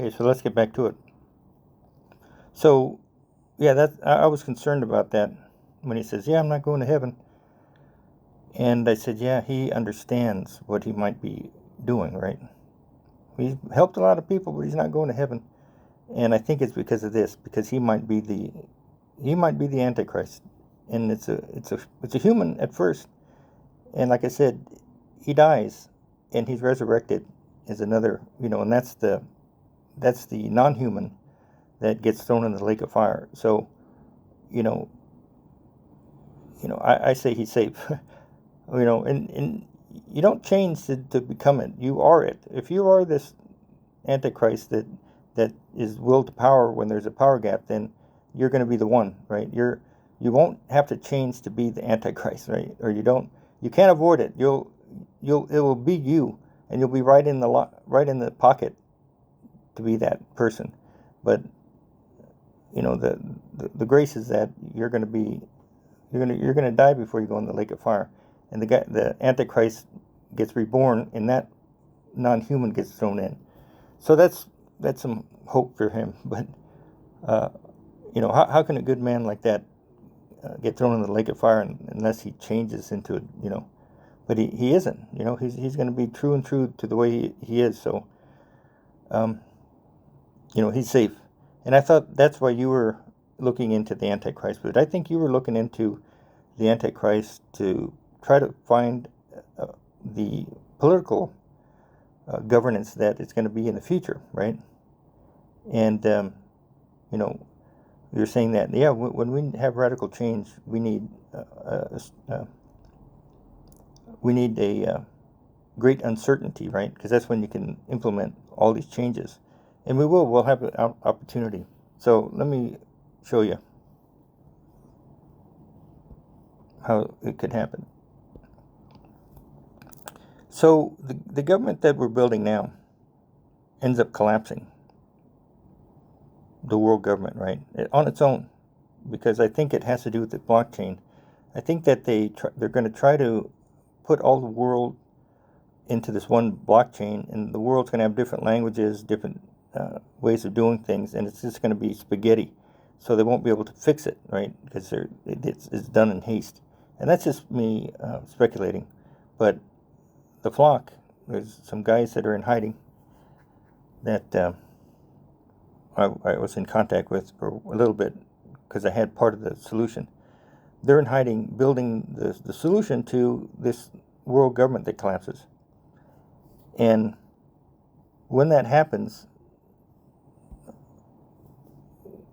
Okay, so let's get back to it. So, yeah, I was concerned about that when he says, "Yeah, I'm not going to heaven," and I said, "Yeah, he understands what he might be doing, right? He's helped a lot of people, but he's not going to heaven." And I think it's because of this, because he might be the antichrist, and it's a human at first, and like I said, he dies, and he's resurrected as another, and that's the non-human that gets thrown in the lake of fire. So, you know, I say he's safe. And you don't change to become it. You are it. If you are this antichrist that is will to power when there's a power gap, then you're going to be the one, right? You won't have to change to be the antichrist, right? Or you can't avoid it. It will be you, and you'll be right in the pocket to be that person. But the grace is that you're going to die before you go in the lake of fire, and the antichrist gets reborn, and that non-human gets thrown in. So that's some hope for him. But how can a good man like that get thrown in the lake of fire unless he changes into it? But he isn't. He's going to be true and true to the way he is. So um, he's safe. And I thought that's why you were looking into the Antichrist. But I think you were looking into the Antichrist to try to find the political governance that it's going to be in the future, right? And you know, you're saying that, yeah, when we have radical change, we need a great uncertainty, right? Because that's when you can implement all these changes, and we'll have an opportunity. So let me show you how it could happen. So the government that we're building now ends up collapsing, the world government, right, on its own, because I think it has to do with the blockchain. I think that they're going to try to put all the world into this one blockchain, and the world's going to have different languages, different ways of doing things, and it's just going to be spaghetti. So they won't be able to fix it, right? Because it's done in haste, and that's just me speculating. But the flock, there's some guys that are in hiding that I was in contact with for a little bit because I had part of the solution. They're in hiding, building the solution to this world government that collapses. And when that happens,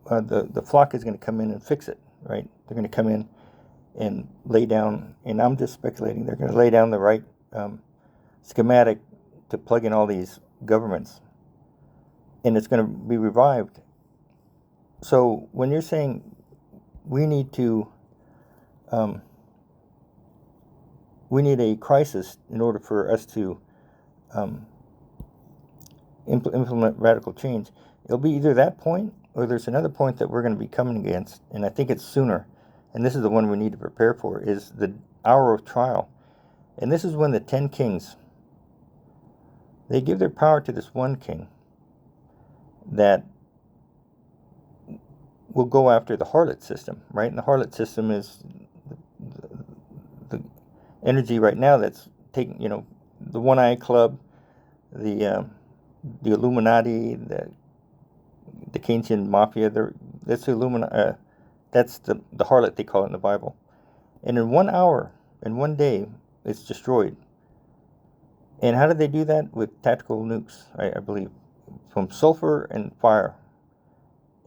the flock is going to come in and fix it, right? They're going to come in and lay down, and I'm just speculating, they're going to lay down the right schematic to plug in all these governments, and it's going to be revived. So when you're saying we need a crisis in order for us to implement radical change, it'll be either that point or there's another point that we're going to be coming against, and I think it's sooner, and this is the one we need to prepare for, is the hour of trial. And this is when the 10 kings, they give their power to this one king that will go after the harlot system, right? And the harlot system is the energy right now that's taking, the One Eye Club, the Illuminati, the Keynesian mafia. That's the that's the harlot, they call it in the Bible. And in 1 hour, in one day, it's destroyed. And how did they do that? With tactical nukes, I believe, from sulfur and fire.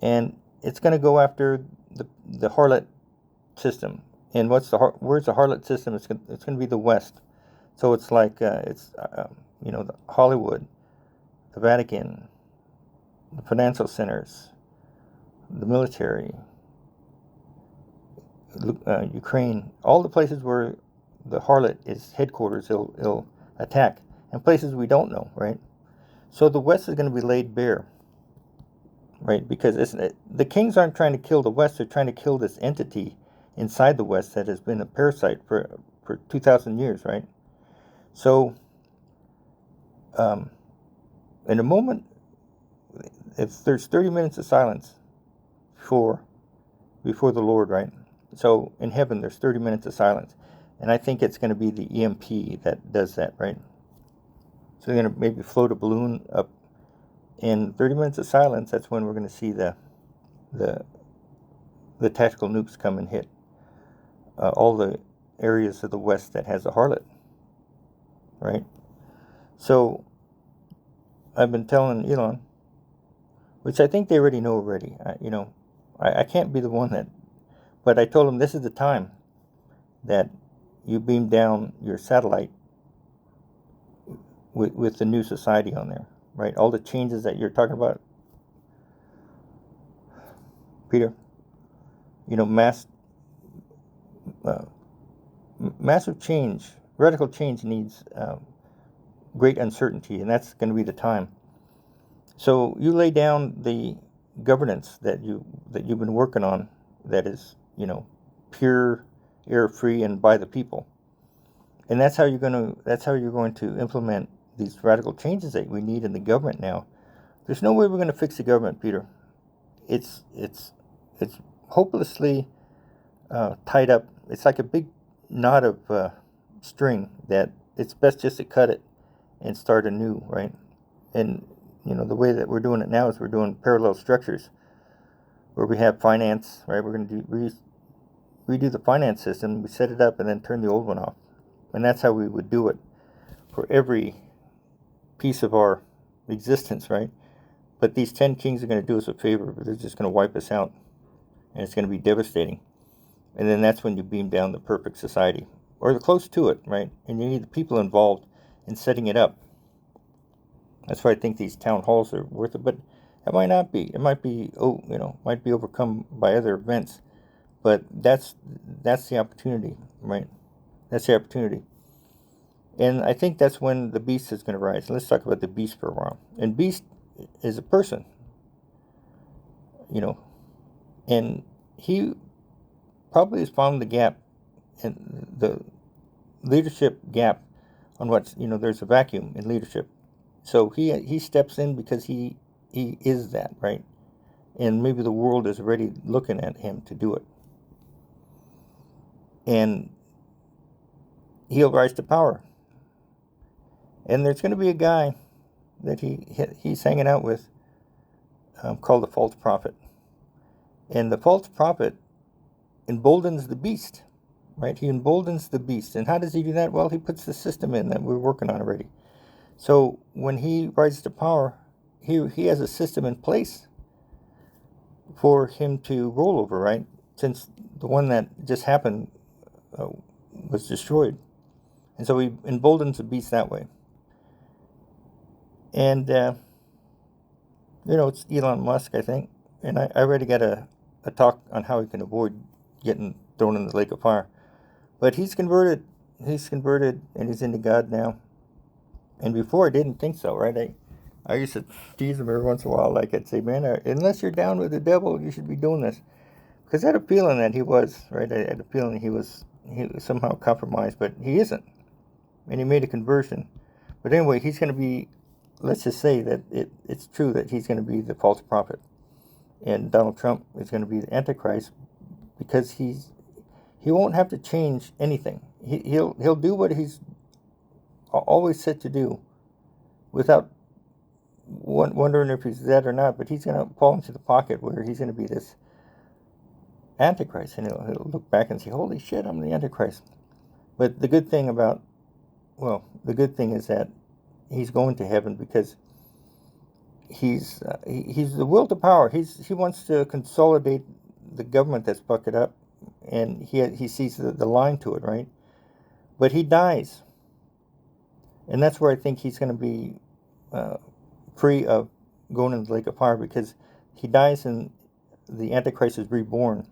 And it's going to go after the harlot system. And where's the harlot system? It's going to be the West. So it's like the Hollywood, the Vatican, the financial centers, the military, Ukraine, all the places where the harlot is headquarters, it'll attack, and places we don't know, right? So the West is going to be laid bare, right? Because the kings aren't trying to kill the West; they're trying to kill this entity inside the West that has been a parasite for 2,000 years, right? So, in a moment, if there's 30 minutes of silence before the Lord, right? So in heaven, there's 30 minutes of silence. And I think it's going to be the EMP that does that, right? So they're going to maybe float a balloon up in 30 minutes of silence. That's when we're going to see the tactical nukes come and hit all the areas of the West that has a harlot, right? So I've been telling Elon, which I think they already know already. I can't be the one that, but I told him this is the time that you beam down your satellite with the new society on there, right? All the changes that you're talking about, Peter. Massive change, radical change needs great uncertainty, and that's going to be the time. So you lay down the governance that you've been working on, that is, pure, error-free, and by the people, and that's how you're going to implement these radical changes that we need in the government now. There's no way we're going to fix the government, Peter. It's hopelessly tied up. It's like a big knot of string that it's best just to cut it and start anew, right? And the way that we're doing it now is we're doing parallel structures where we have finance, right? We're going to redo the finance system. We set it up and then turn the old one off, and that's how we would do it for every piece of our existence, right? But these 10 kings are going to do us a favor, but they're just going to wipe us out, and it's going to be devastating. And then that's when you beam down the perfect society, or close to it, right? And you need the people involved in setting it up. That's why I think these town halls are worth it, but it might not be. It might be, might be overcome by other events. But that's the opportunity, right? That's the opportunity. And I think that's when the beast is going to rise. Let's talk about the beast for a while. And beast is a person, and he probably has found the gap, and the leadership gap on what's, there's a vacuum in leadership. So he steps in because he is that, right? And maybe the world is already looking at him to do it. And he'll rise to power. And there's going to be a guy that he's hanging out with called the false prophet. And the false prophet emboldens the beast, right? He emboldens the beast. And how does he do that? Well, he puts the system in that we're working on already. So when he rises to power, he has a system in place for him to roll over, right? Since the one that just happened was destroyed. And so he emboldens the beast that way. And, it's Elon Musk, I think. And I already got a talk on how he can avoid getting thrown in the lake of fire. But he's converted. He's converted, and he's into God now. And before I didn't think so, right? I used to tease him every once in a while. Like I'd say, man, unless you're down with the devil, you should be doing this. Because I had a feeling that he was, right? I had a feeling he was somehow compromised, but he isn't. And he made a conversion. But anyway, he's going to be, let's just say that it's true that he's going to be the false prophet. And Donald Trump is going to be the antichrist because he won't have to change anything. He'll do what he's always set to do without wondering if he's that or not, but he's going to fall into the pocket where he's going to be this antichrist, and he'll look back and say, holy shit, I'm the antichrist. But the good thing is that he's going to heaven because he's the will to power. He wants to consolidate the government that's bucked up, and he sees the line to it, right? But he dies, and that's where I think he's going to be free of going into the lake of fire, because he dies and the Antichrist is reborn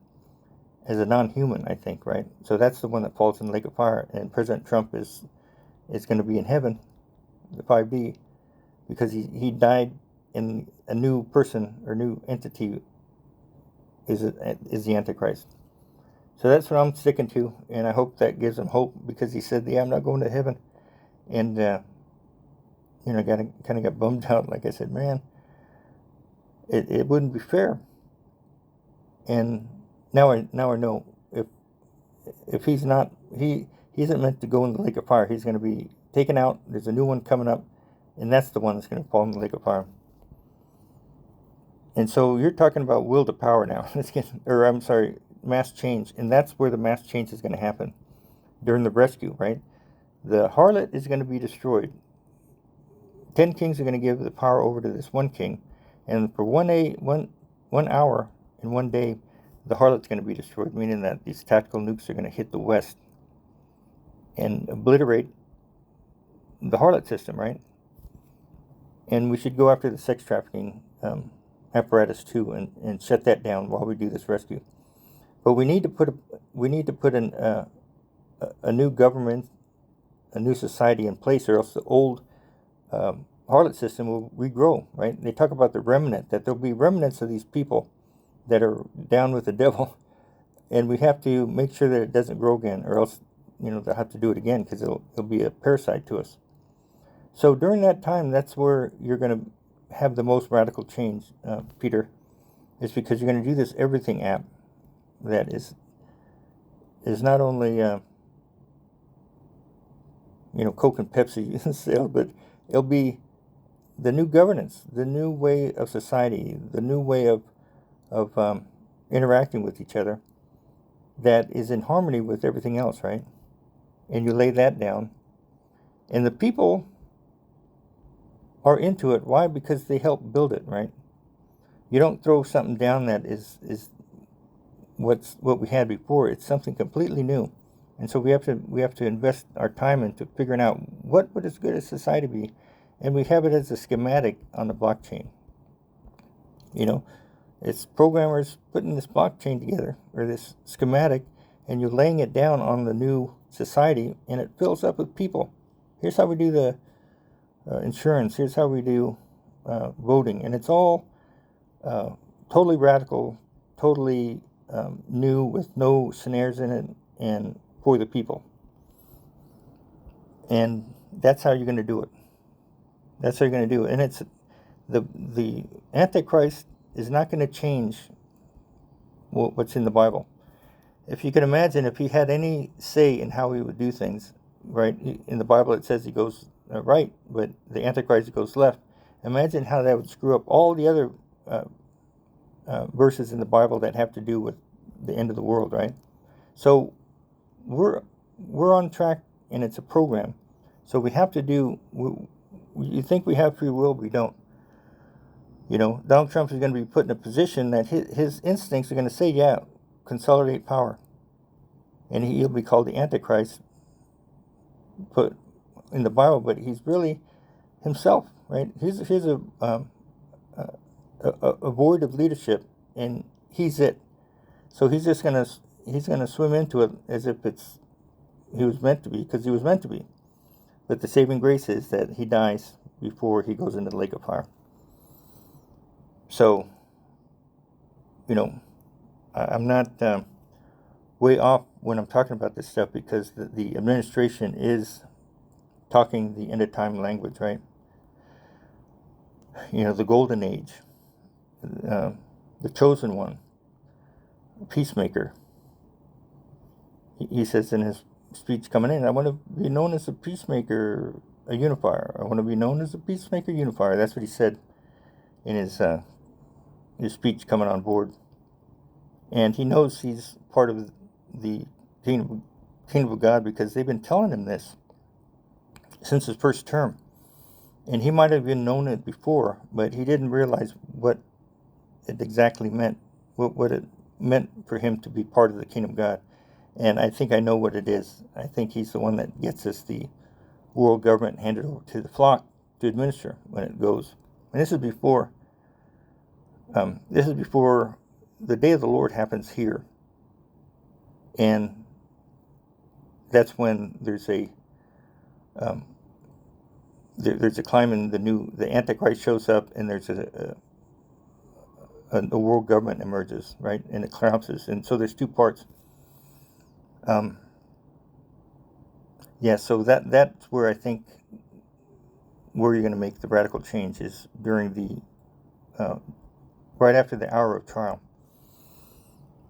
as a non-human, I think, right? So that's the one that falls in the lake of fire, and President Trump is going to be in heaven, the 5D, because he died, and a new person or new entity is the Antichrist. So that's what I'm sticking to, and I hope that gives him hope, because he said, yeah, I'm not going to heaven. And, kind of got bummed out. Like I said, man, It wouldn't be fair. And now I know if he's not he isn't meant to go in the lake of fire. He's going to be taken out. There's a new one coming up, and that's the one that's going to fall in the lake of fire. And so you're talking about will to power now. Or I'm sorry, mass change, and that's where the mass change is going to happen during the rescue, right? The harlot is going to be destroyed. 10 kings are going to give the power over to this one king, and for 1 hour in 1 day, the harlot's going to be destroyed, meaning that these tactical nukes are going to hit the West and obliterate the harlot system, right? And we should go after the sex trafficking apparatus too, and shut that down while we do this rescue. But we need to put a new government, a new society in place, or else the old harlot system will regrow, right? They talk about the remnant, that there'll be remnants of these people that are down with the devil, and we have to make sure that it doesn't grow again, or else, they'll have to do it again, because it'll be a parasite to us. So during that time, that's where you're going to have the most radical change, Peter, is because you're going to do this everything app that is not only Coke and Pepsi sale, but it'll be the new governance, the new way of society, the new way of interacting with each other that is in harmony with everything else, right? And you lay that down, and the people are into it. Why? Because they help build it, right? You don't throw something down that is what we had before. It's something completely new, and so we have to invest our time into figuring out what would as good as society be, and we have it as a schematic on the blockchain. It's programmers putting this blockchain together, or this schematic, and you're laying it down on the new society, and it fills up with people. Here's how we do the insurance. Here's how we do voting, and it's all totally radical, totally new, with no snares in it, and for the people. And that's how you're going to do it. That's how you're going to do it. And it's the antichrist is not going to change what's in the Bible. If you can imagine, if he had any say in how he would do things, right? In the Bible it says he goes right, but the antichrist goes left. Imagine how that would screw up all the other verses in the Bible that have to do with the end of the world, right? So we're on track, and it's a program. So we have to do. You think we have free will? We don't. Donald Trump is going to be put in a position that his instincts are going to say, yeah, consolidate power. And he'll be called the Antichrist, put in the Bible, but he's really himself, right? He's a void of leadership, and he's it. So he's gonna swim into it as if he was meant to be, because he was meant to be. But the saving grace is that he dies before he goes into the lake of fire. So, I'm not way off when I'm talking about this stuff, because the administration is talking the end of time language, right? The golden age, the chosen one, peacemaker. He says in his speech coming in, I want to be known as a peacemaker, a unifier. I want to be known as a peacemaker unifier. That's what he said in his speech coming on board. And he knows he's part of the kingdom of God, because they've been telling him this since his first term. And he might have even known it before, but he didn't realize what it exactly meant, what it meant for him to be part of the kingdom of God. And I think I know what it is. I think he's the one that gets us the world government handed over to the flock to administer when it goes. And this is before the day of the Lord happens here. And that's when there's a climb in the Antichrist shows up, and there's a world government emerges, right? And it collapses. And so there's two parts. So that's where I think where you're going to make the radical change is during the right after the hour of trial.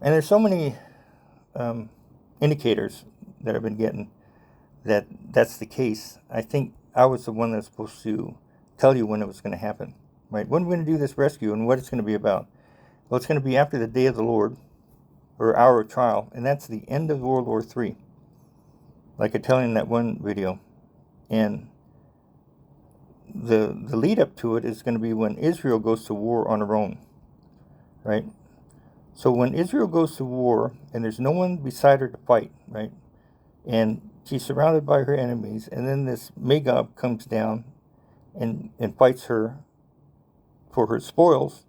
And there's so many indicators that I've been getting that that's the case. I think I was the one that's supposed to tell you when it was going to happen, right? When we're going to do this rescue and what it's going to be about. Well, it's going to be after the day of the Lord, or hour of trial, and that's the end of World War III, like I tell you in that one video. And the lead up to it is going to be when Israel goes to war on her own, right? So when Israel goes to war and there's no one beside her to fight, right? And she's surrounded by her enemies, and then this Magog comes down and fights her for her spoils,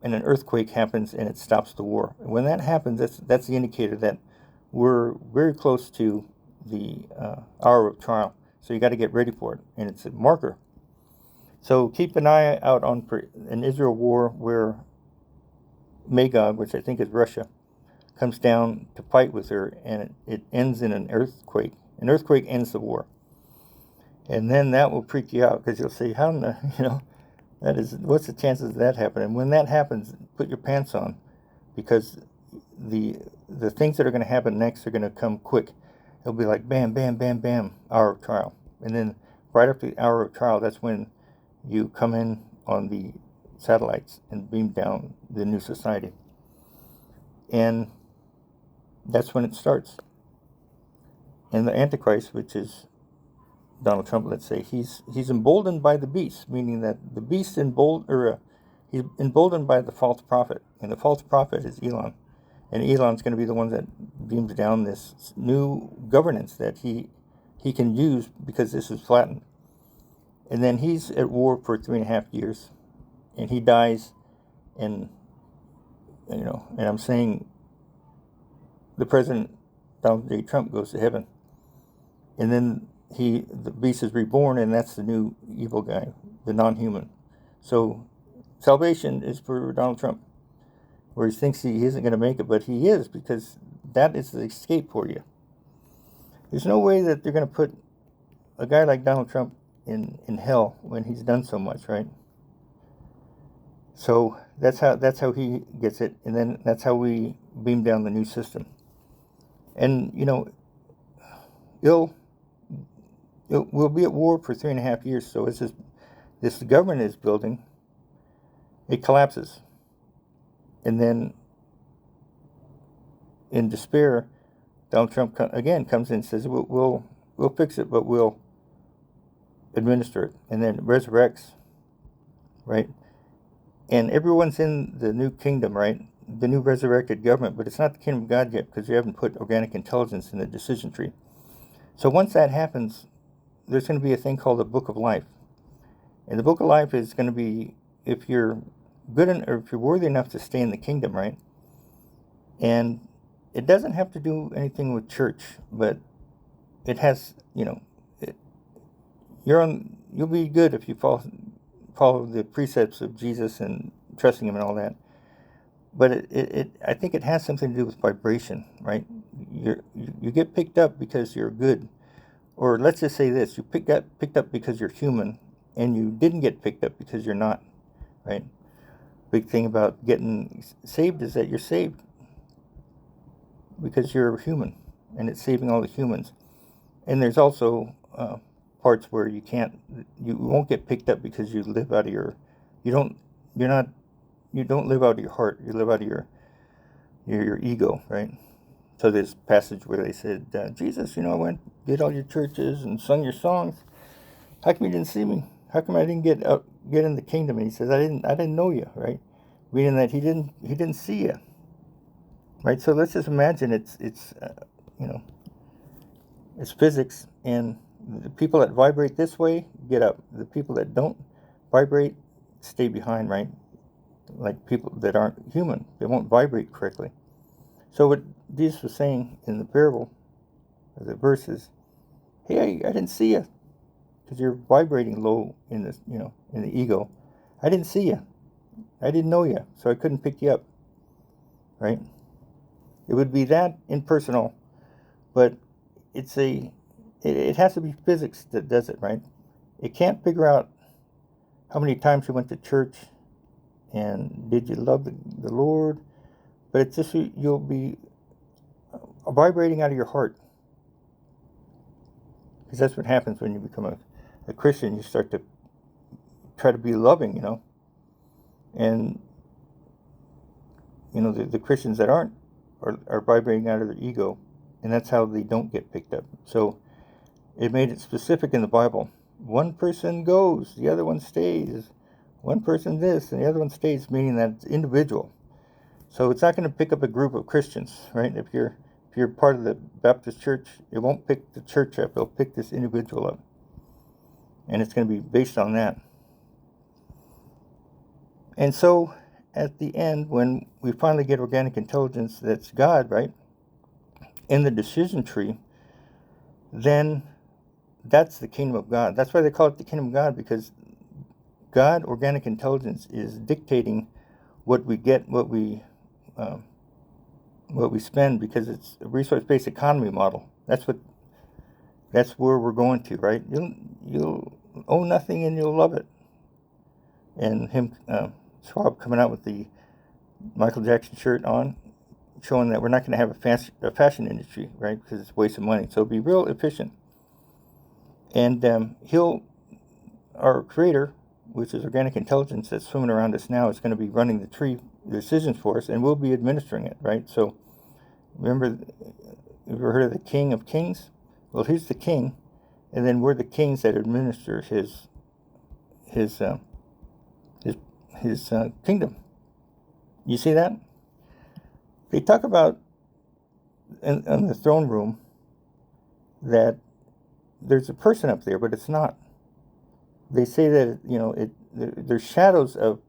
and an earthquake happens and it stops the war. And when that happens, that's the indicator that we're very close to the hour of trial. So you got to get ready for it, and it's a marker. So keep an eye out on an Israel war where Magog, which I think is Russia, comes down to fight with her, and it ends in an earthquake. An earthquake ends the war. And then that will freak you out, because you'll say, how in the, what's the chances of that happening? When that happens, put your pants on, because the things that are going to happen next are going to come quick. It'll be like bam, bam, bam, bam, hour of trial. And then right after the hour of trial, that's when you come in on the satellites and beam down the new society. And that's when it starts. And the antichrist, which is Donald Trump, let's say, he's emboldened by the beast, meaning that the beast he's emboldened by the false prophet, and the false prophet is Elon, and Elon's going to be the one that beams down this new governance that he can use, because this is flattened. And then he's at war for 3.5 years, and he dies, and and I'm saying the president Donald J. Trump goes to heaven, and then the beast is reborn, and that's the new evil guy, the non-human. So salvation is for Donald Trump, where he thinks he isn't going to make it, but he is, because that is the escape for you. There's no way that they're going to put a guy like Donald Trump in hell when he's done so much, right? So that's how he gets it, and then that's how we beam down the new system. And we'll be at war for 3.5 years. So it's this government is building, it collapses, and then in despair, Donald Trump again comes in and says, we'll fix it, but we'll administer it, and then resurrects, right? And everyone's in the new kingdom, right? The new resurrected government, but it's not the kingdom of God yet, because you haven't put organic intelligence in the decision tree. So once that happens, there's going to be a thing called the Book of Life. And the Book of Life is going to be if you're or if you're worthy enough to stay in the kingdom, right? And it doesn't have to do anything with church, but it has, you'll be good if you follow the precepts of Jesus and trusting him and all that. But I think it has something to do with vibration, right? You get picked up because you're good. Or let's just say this, you picked up because you're human, and you didn't get picked up because you're not, right? Big thing about getting saved is that you're saved because you're human, and it's saving all the humans. And there's also parts where you won't get picked up because you live out of you don't live out of your heart, you live out of your ego, right? So there's a passage where they said, Jesus, I did all your churches and sung your songs. How come you didn't see me? How come I didn't get in the kingdom? And he says, I didn't know you, right? Meaning that he didn't see you, right? So let's just imagine it's physics, and the people that vibrate this way get up. The people that don't vibrate stay behind, right? Like people that aren't human, they won't vibrate correctly. So what Jesus was saying in the parable, or the verses, hey, I didn't see you, because you're vibrating low in this, in the ego. I didn't see you. I didn't know you, so I couldn't pick you up, right? It would be that impersonal, but it has to be physics that does it, right? It can't figure out how many times you went to church and did you love the Lord? But it's just you'll be vibrating out of your heart, because that's what happens when you become a Christian. You start to try to be loving, and the Christians that aren't are vibrating out of their ego, and that's how they don't get picked up. So it made it specific in the Bible. One person goes, the other one stays. One person this, and the other one stays, meaning that it's individual. So it's not going to pick up a group of Christians, right? If you're part of the Baptist church, it won't pick the church up. It'll pick this individual up, and it's going to be based on that. And so at the end, when we finally get organic intelligence that's God, right, in the decision tree, then that's the kingdom of God. That's why they call it the kingdom of God, because God, organic intelligence, is dictating what we get, what we spend, because it's a resource-based economy model. That's where we're going to, right? You'll owe nothing and you'll love it. And Schwab coming out with the Michael Jackson shirt on, showing that we're not going to have a fashion industry, right? Because it's a waste of money. So be real efficient. And our creator, which is organic intelligence that's swimming around us now, is going to be running the decisions for us, and we'll be administering it, right? So remember, have you ever heard of the King of Kings? Well, he's the king, and then we're the kings that administer his kingdom. You see that? They talk about in the throne room that there's a person up there, but it's not. They say that there's shadows of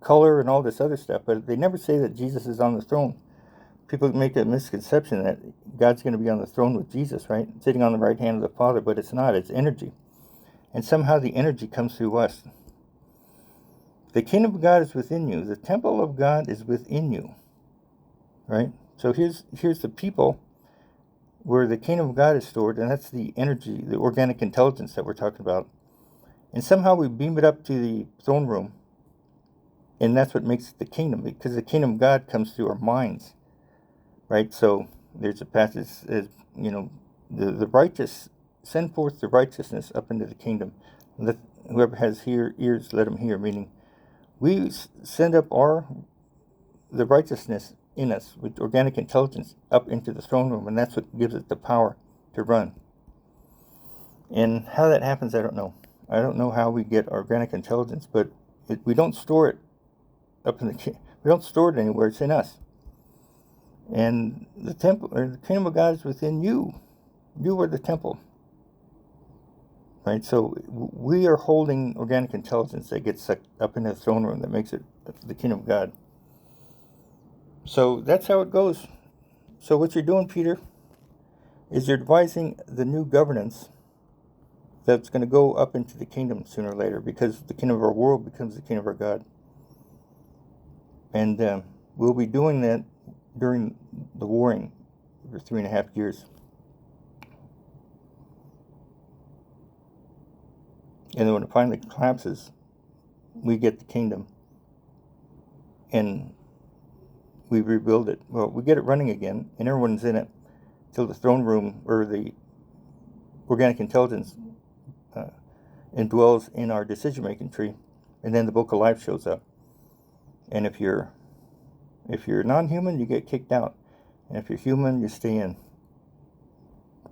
color and all this other stuff, but they never say that Jesus is on the throne. People make a misconception that God's going to be on the throne with Jesus, right? Sitting on the right hand of the Father, but it's not. It's energy. And somehow the energy comes through us. The kingdom of God is within you. The temple of God is within you, right? So here's the people where the kingdom of God is stored, and that's the energy, the organic intelligence that we're talking about. And somehow we beam it up to the throne room, and that's what makes it the kingdom, because the kingdom of God comes through our minds, right? So there's a passage that says, the righteous, send forth the righteousness up into the kingdom. Let whoever has ears, let him hear, meaning we send up the righteousness in us with organic intelligence up into the throne room, and that's what gives it the power to run. And how that happens, I don't know. I don't know how we get organic intelligence, but we don't store it we don't store it anywhere. It's in us. And the temple, or the kingdom of God, is within you. You are the temple, right? So we are holding organic intelligence that gets sucked up into the throne room, that makes it the kingdom of God. So that's how it goes. So what you're doing, Peter, is you're devising the new governance that's going to go up into the kingdom sooner or later, because the kingdom of our world becomes the kingdom of our God. And we'll be doing that during the warring for 3.5 years. And then when it finally collapses, we get the kingdom and we rebuild it. Well, we get it running again, and everyone's in it till the throne room, or the organic intelligence indwells in our decision-making tree, and then the book of life shows up. And if you're non-human, you get kicked out, and if you're human, you stay in.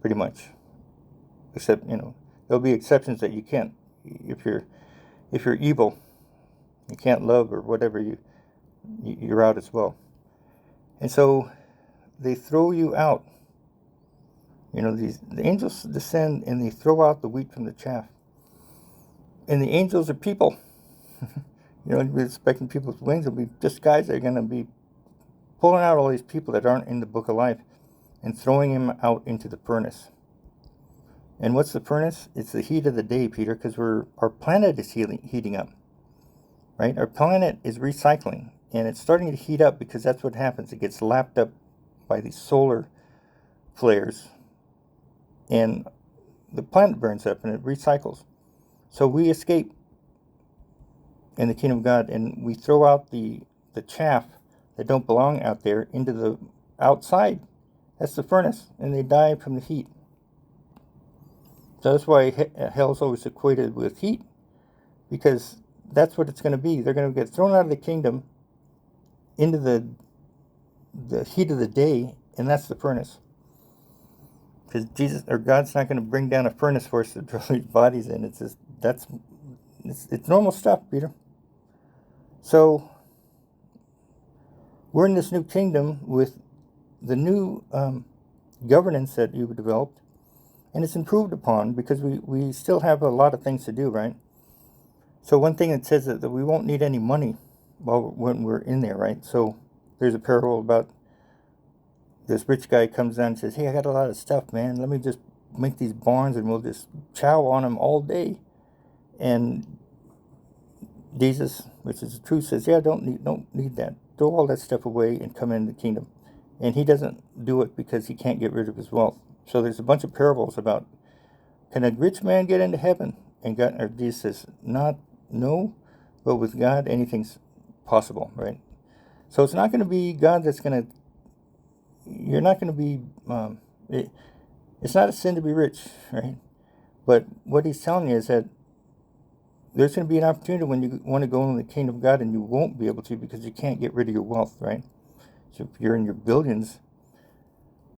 Pretty much, except there'll be exceptions that you can't. If you're evil, you can't love or whatever, you're out as well. And so they throw you out. The angels descend and they throw out the wheat from the chaff. And the angels are people. You're expecting people's wings will be just guys that are going to be pulling out all these people that aren't in the book of life and throwing them out into the furnace. And what's the furnace? It's the heat of the day, Peter, because our planet is heating up, right? Our planet is recycling, and it's starting to heat up because that's what happens. It gets lapped up by these solar flares, and the planet burns up and it recycles. So we escape in the kingdom of God, and we throw out the chaff that don't belong out there into the outside. That's the furnace, and they die from the heat. So that's why hell's always equated with heat, because that's what it's going to be. They're going to get thrown out of the kingdom into the heat of the day, and that's the furnace. Because Jesus or God's not going to bring down a furnace for us to throw these bodies in. It's just it's normal stuff, Peter. So we're in this new kingdom with the new governance that you've developed, and it's improved upon because we still have a lot of things to do, right? So one thing that says that we won't need any money when we're in there, right? So there's a parable about this rich guy comes down and says, hey, I got a lot of stuff, man. Let me just make these barns and we'll just chow on them all day. And Jesus, which is the truth, says, yeah, don't need that. Throw all that stuff away and come into the kingdom. And he doesn't do it because he can't get rid of his wealth. So there's a bunch of parables about, can a rich man get into heaven? And God, or Jesus says, no, but with God, anything's possible, right? So it's not going to be God that's going to, you're not going to be, it's not a sin to be rich, right? But what he's telling you is that there's going to be an opportunity when you want to go into the kingdom of God, and you won't be able to because you can't get rid of your wealth, right? So if you're in your billions,